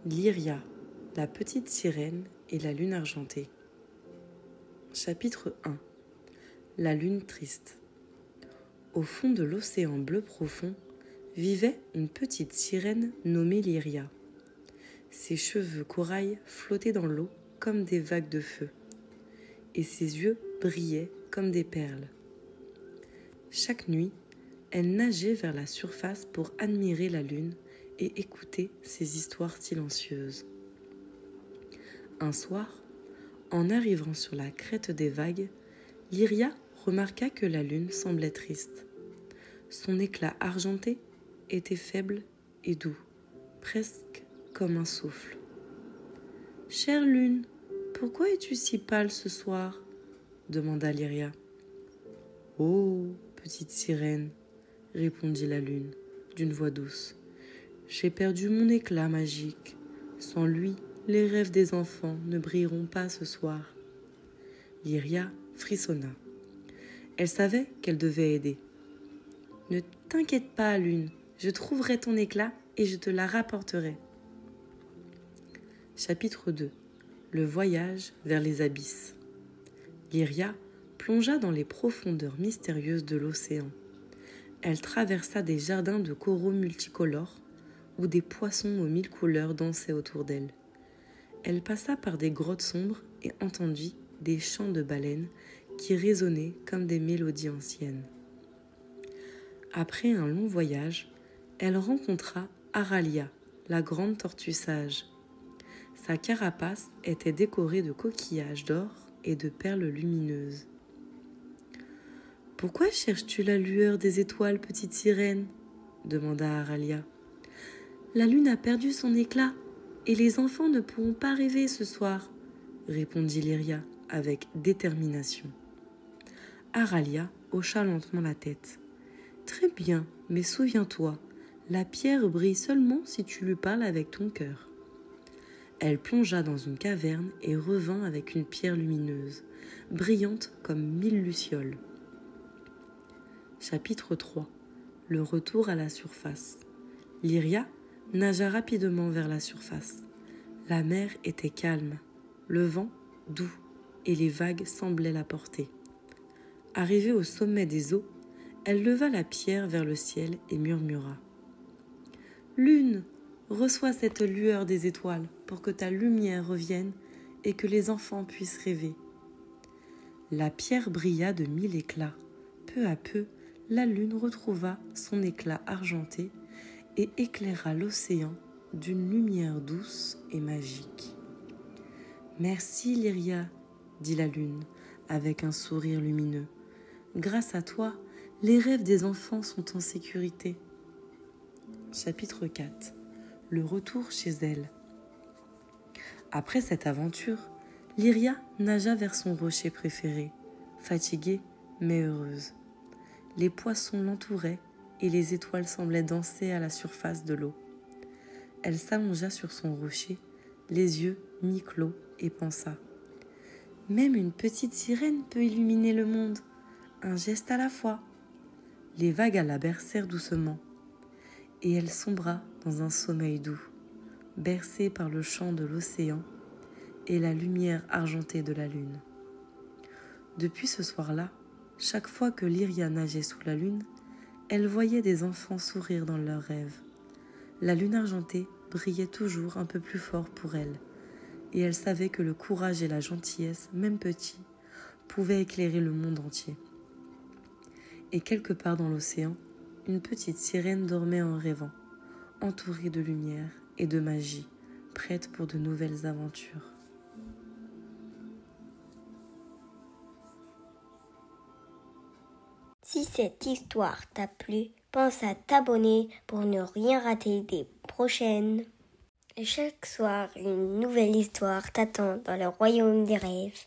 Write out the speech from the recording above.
Lyria, la petite sirène et la lune argentée. Chapitre 1. La lune triste. Au fond de l'océan bleu profond vivait une petite sirène nommée Lyria. Ses cheveux corail flottaient dans l'eau comme des vagues de feu, et ses yeux brillaient comme des perles. Chaque nuit, elle nageait vers la surface pour admirer la lune et écouter ses histoires silencieuses. Un soir, en arrivant sur la crête des vagues, Lyria remarqua que la lune semblait triste. Son éclat argenté était faible et doux, presque comme un souffle. « Chère lune, pourquoi es-tu si pâle ce soir ?» demanda Lyria. « Oh, petite sirène, » répondit la lune d'une voix douce. « J'ai perdu mon éclat magique. Sans lui, les rêves des enfants ne brilleront pas ce soir. » Lyria frissonna. Elle savait qu'elle devait aider. « Ne t'inquiète pas, lune, je trouverai ton éclat et je te la rapporterai. » Chapitre 2. Le voyage vers les abysses. Lyria plongea dans les profondeurs mystérieuses de l'océan. Elle traversa des jardins de coraux multicolores où des poissons aux 1000 couleurs dansaient autour d'elle. Elle passa par des grottes sombres et entendit des chants de baleines qui résonnaient comme des mélodies anciennes. Après un long voyage, elle rencontra Aralia, la grande tortue sage. Sa carapace était décorée de coquillages d'or et de perles lumineuses. « Pourquoi cherches-tu la lueur des étoiles, petite sirène ?» demanda Aralia. « La lune a perdu son éclat et les enfants ne pourront pas rêver ce soir, » répondit Lyria avec détermination. Aralia hocha lentement la tête. « Très bien, mais souviens-toi, la pierre brille seulement si tu lui parles avec ton cœur. » Elle plongea dans une caverne et revint avec une pierre lumineuse, brillante comme 1000 lucioles. Chapitre 3. Le retour à la surface. Lyria nagea rapidement vers la surface. La mer était calme, le vent doux et les vagues semblaient la porter. Arrivée au sommet des eaux, elle leva la pierre vers le ciel et murmura. « Lune, reçois cette lueur des étoiles pour que ta lumière revienne et que les enfants puissent rêver. » La pierre brilla de 1000 éclats. Peu à peu, la lune retrouva son éclat argenté et éclaira l'océan d'une lumière douce et magique. « Merci, Lyria, » dit la lune avec un sourire lumineux. « Grâce à toi, les rêves des enfants sont en sécurité. » Chapitre 4. Le retour chez elle. Après cette aventure, Lyria nagea vers son rocher préféré, fatiguée mais heureuse. Les poissons l'entouraient et les étoiles semblaient danser à la surface de l'eau. Elle s'allongea sur son rocher, les yeux mi-clos, et pensa « Même une petite sirène peut illuminer le monde, un geste à la fois. » Les vagues la bercèrent doucement, et elle sombra dans un sommeil doux, bercée par le chant de l'océan et la lumière argentée de la lune. Depuis ce soir-là, chaque fois que Lyria nageait sous la lune, elle voyait des enfants sourire dans leurs rêves. La lune argentée brillait toujours un peu plus fort pour elle, et elle savait que le courage et la gentillesse, même petits, pouvaient éclairer le monde entier. Et quelque part dans l'océan, une petite sirène dormait en rêvant, entourée de lumière et de magie, prête pour de nouvelles aventures. Si cette histoire t'a plu, pense à t'abonner pour ne rien rater des prochaines. Chaque soir, une nouvelle histoire t'attend dans le royaume des rêves.